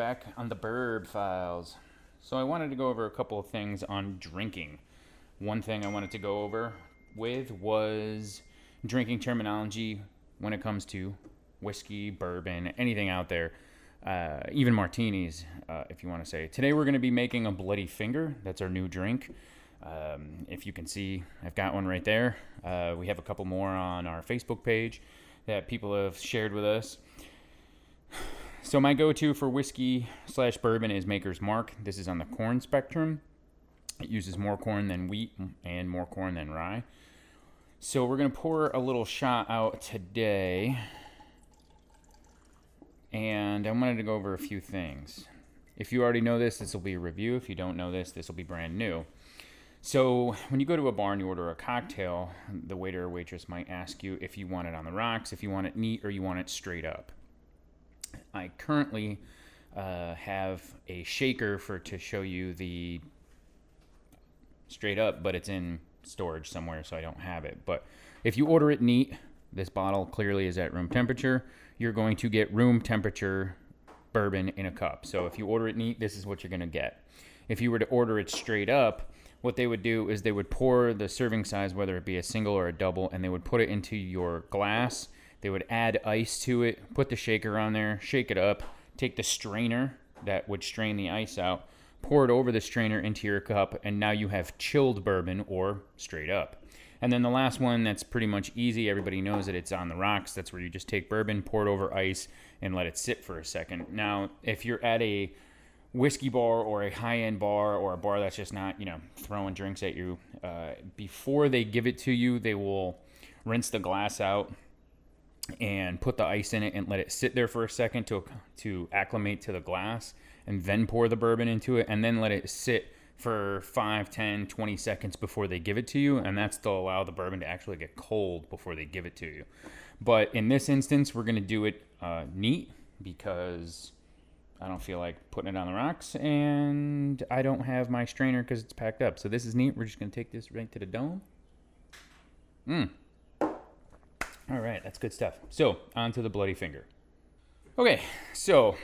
back on the Burb files. So I wanted to go over a couple of things on drinking. One thing I wanted to go over with was drinking terminology when it comes to whiskey, bourbon, anything out there, even martinis, if you want to say. Today we're going to be making a Bloody Finger. That's our new drink. If you can see, I've got one right there. We have a couple more on our Facebook page that people have shared with us. So my go-to for whiskey / bourbon is Maker's Mark. This is on the corn spectrum. It uses more corn than wheat and more corn than rye. So we're going to pour a little shot out today. And I wanted to go over a few things. If you already know this will be a review. If you don't know this will be brand new. So when you go to a bar and you order a cocktail, the waiter or waitress might ask you if you want it on the rocks, if you want it neat, or you want it straight up. I currently have a shaker to show you the straight up, but it's in storage somewhere, so I don't have it. But if you order it neat, this bottle clearly is at room temperature. You're going to get room temperature bourbon in a cup. So if you order it neat, this is what you're going to get. If you were to order it straight up, what they would do is they would pour the serving size, whether it be a single or a double, and they would put it into your glass. They would add ice to it, put the shaker on there, shake it up, take the strainer that would strain the ice out, pour it over the strainer into your cup, and now you have chilled bourbon or straight up. And then the last one that's pretty much easy, everybody knows that it's on the rocks. That's where you just take bourbon, pour it over ice, and let it sit for a second. Now, if you're at a whiskey bar or a high-end bar or a bar that's just not, throwing drinks at you, before they give it to you, they will rinse the glass out and put the ice in it and let it sit there for a second to acclimate to the glass, and then pour the bourbon into it, and then let it sit for 5, 10, 20 seconds before they give it to you, and that's to allow the bourbon to actually get cold before they give it to you. But in this instance, we're going to do it neat because I don't feel like putting it on the rocks, and I don't have my strainer because it's packed up. So this is neat. We're just going to take this right to the dome. All right, that's good stuff. So, on to the Bloody Finger. Okay, so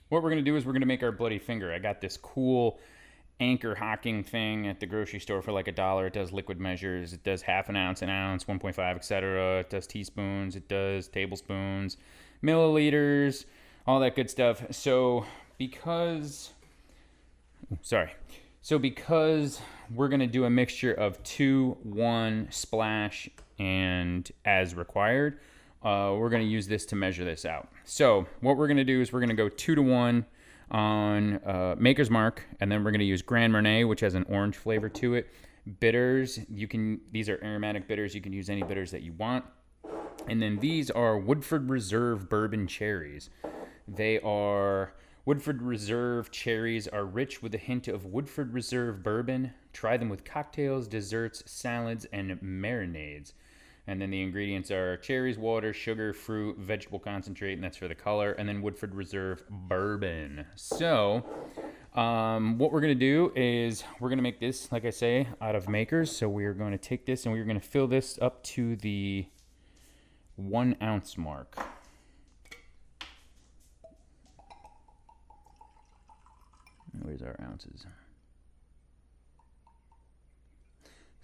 what we're going to do is we're going to make our Bloody Finger. I got this cool Anchor hocking thing at the grocery store for like $1. It does liquid measures. It does half an ounce, 1.5, etc. It does teaspoons. It does tablespoons, milliliters, all that good stuff. So because we're going to do a mixture of 2, 1, splash, and as required, we're going to use this to measure this out. So what we're going to do is we're going to go 2 to 1 on Maker's Mark, and then we're going to use Gran Marnier, which has an orange flavor to it. Bitters, these are aromatic bitters. You can use any bitters that you want. And then these are Woodford Reserve Bourbon Cherries. They are Woodford Reserve cherries are rich with a hint of Woodford Reserve bourbon. Try them with cocktails, desserts, salads, and marinades. And then the ingredients are cherries, water, sugar, fruit, vegetable concentrate, and that's for the color, and then Woodford Reserve bourbon. So what we're going to do is we're going to make this, like I say, out of Makers. So we're going to take this and we're going to fill this up to the 1 ounce mark. Where's our ounces?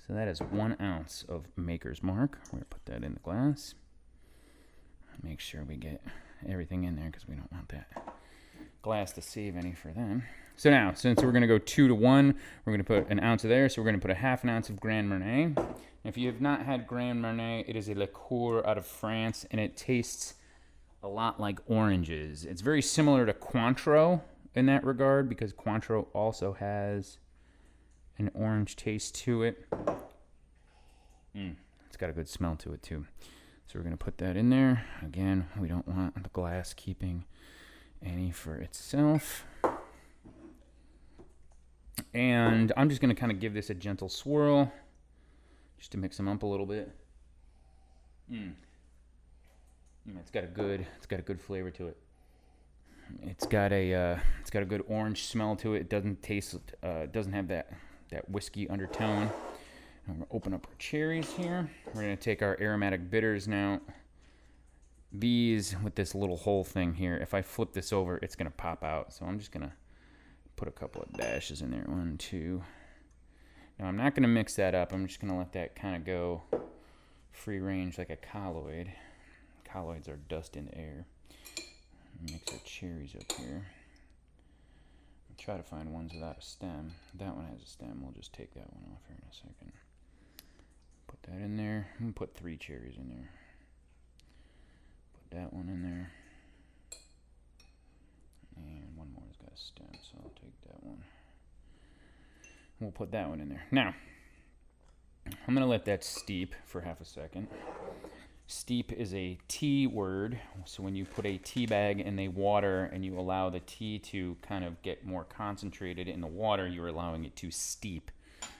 So that is 1 ounce of Maker's Mark. We're going to put that in the glass. Make sure we get everything in there because we don't want that glass to save any for them. So now, since we're going to go 2 to 1, we're going to put an ounce of there. So we're going to put a half an ounce of Gran Marnier. If you have not had Gran Marnier, it is a liqueur out of France, and it tastes a lot like oranges. It's very similar to Cointreau in that regard, because Cointreau also has an orange taste to it. It's got a good smell to it too. So we're going to put that in there. Again, we don't want the glass keeping any for itself. And I'm just going to kind of give this a gentle swirl just to mix them up a little bit. It's got a good flavor to it. It's got a good orange smell to it. It doesn't taste, doesn't have that whiskey undertone. And we'll open up our cherries here. We're going to take our aromatic bitters now these with this little hole thing here, if I flip this over, it's gonna pop out. So I'm just gonna put a couple of dashes in there. 1, 2. Now I'm not gonna mix that up. I'm just gonna let that kind of go free range like a colloid. Colloids are dust in the air. Mix our cherries up here. I'll try to find ones without a stem. That one has a stem. We'll just take that one off here in a second. Put that in there. I'm gonna put 3 cherries in there. Put that one in there. And one more has got a stem, so I'll take that one. We'll put that one in there. Now, I'm gonna let that steep for half a second. Steep is a tea word, so when you put a tea bag in the water and you allow the tea to kind of get more concentrated in the water, you're allowing it to steep.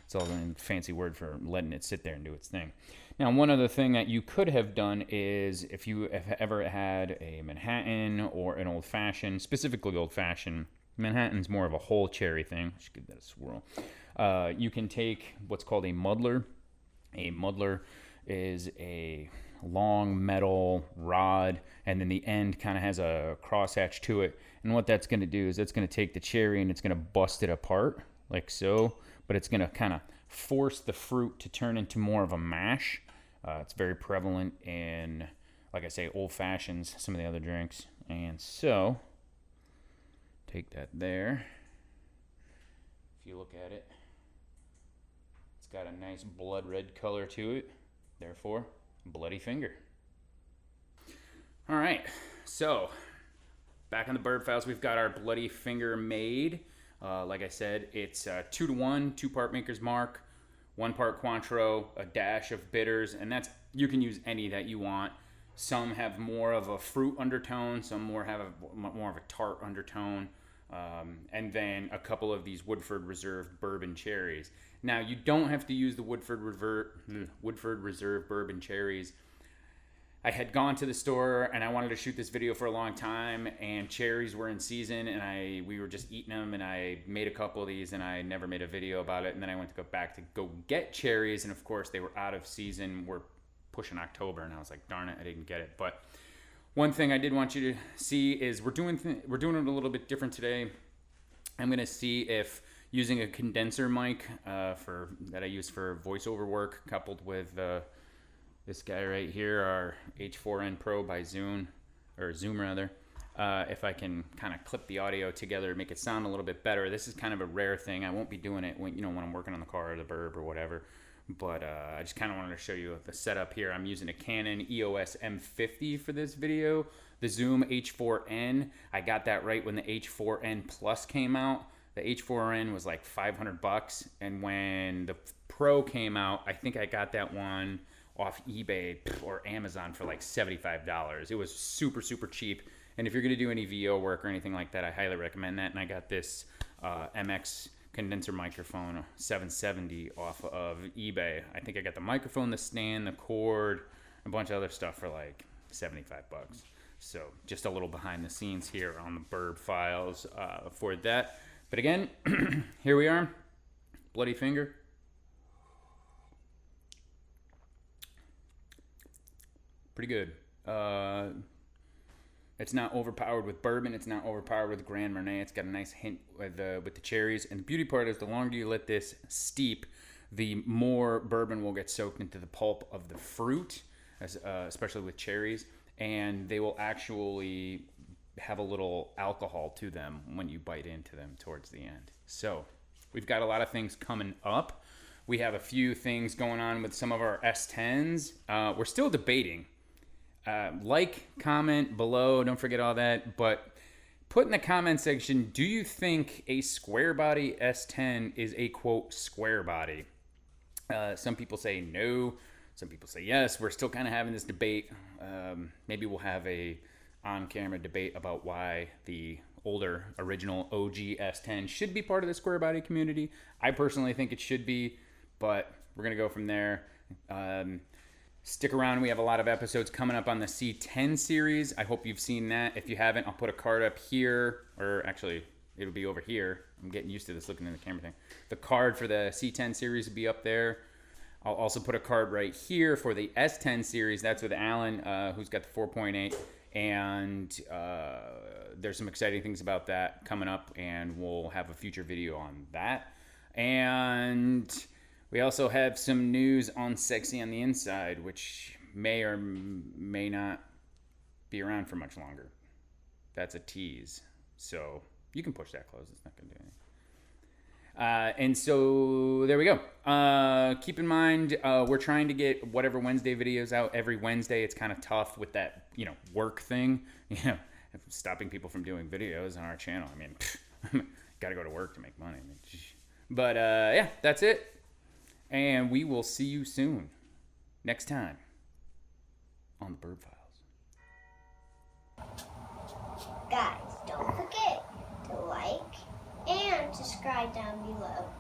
It's all a fancy word for letting it sit there and do its thing. Now, one other thing that you could have done is if you have ever had a Manhattan or an Old Fashioned, specifically Old Fashioned, Manhattan's more of a whole cherry thing. Let's give that a swirl. You can take what's called a muddler. A muddler is a long metal rod, and then the end kind of has a crosshatch to it. And what that's going to do is it's going to take the cherry and it's going to bust it apart like so, but it's going to kind of force the fruit to turn into more of a mash. It's very prevalent in, like I say, Old Fashions, some of the other drinks. And so, take that there. If you look at it, it's got a nice blood red color to it. Therefore, bloody finger. All right, so back on the Burb files, we've got our bloody finger made. Like I said, it's 2-to-1, 2-part Maker's Mark, 1 part Cointreau, a dash of bitters, and that's, you can use any that you want. Some have more of a fruit undertone, some more have more of a tart undertone, and then a couple of these Woodford Reserve bourbon cherries. Now, you don't have to use the Woodford Reserve bourbon cherries. I had gone to the store and I wanted to shoot this video for a long time, and cherries were in season, and we were just eating them, and I made a couple of these and I never made a video about it. And then I went to go back to go get cherries, and of course they were out of season. We're pushing October, and I was like, darn it, I didn't get it. But one thing I did want you to see is we're doing it a little bit different today. I'm gonna see if using a condenser mic that I use for voiceover work, coupled with this guy right here, our H4n Pro by Zoom rather, if I can kind of clip the audio together, make it sound a little bit better. This is kind of a rare thing. I won't be doing it when I'm working on the car or the Burb or whatever. But I just kind of wanted to show you the setup here. I'm using a Canon EOS M-50 for this video. The Zoom H4n, I got that right when the H4n Plus came out. The H4n was like $500, and when the Pro came out, I think I got that one off eBay or Amazon for like $75. It was super, super cheap. And if you're going to do any VO work or anything like that, I highly recommend that. And I got this MX condenser microphone 770 off of eBay. I think I got the microphone, the stand, the cord, a bunch of other stuff for like $75. So just a little behind the scenes here on the Burb files for that. But again, here we are, bloody finger. Pretty good. It's not overpowered with bourbon. It's not overpowered with Gran Marnier. It's got a nice hint with the cherries. And the beauty part is the longer you let this steep, the more bourbon will get soaked into the pulp of the fruit, especially with cherries. And they will actually have a little alcohol to them when you bite into them towards the end. So we've got a lot of things coming up. We have a few things going on with some of our S10s. We're still debating. Like, comment below, don't forget all that, but put in the comment section, do you think a square body S10 is a quote square body? Some people say no, some people say yes. We're still kind of having this debate. Maybe we'll have a on-camera debate about why the older original OG S10 should be part of the square body community. I personally think it should be, but we're gonna go from there. Stick around. We have a lot of episodes coming up on the C10 series. I hope you've seen that. If you haven't, I'll put a card up here, or actually it'll be over here. I'm getting used to this looking in the camera thing. The card for the C10 series will be up there. I'll also put a card right here for the S10 series. That's with Alan, who's got the 4.8. And there's some exciting things about that coming up, and we'll have a future video on that. And we also have some news on Sexy on the Inside, which may or may not be around for much longer. That's a tease. So you can push that close. It's not going to do anything. And so there we go. Keep in mind, we're trying to get whatever Wednesday videos out every Wednesday. It's kind of tough with that, work thing, stopping people from doing videos on our channel. I mean, got to go to work to make money. But yeah, that's it. And we will see you soon. Next time on the Burb Files. Guys, don't forget to like and subscribe down below.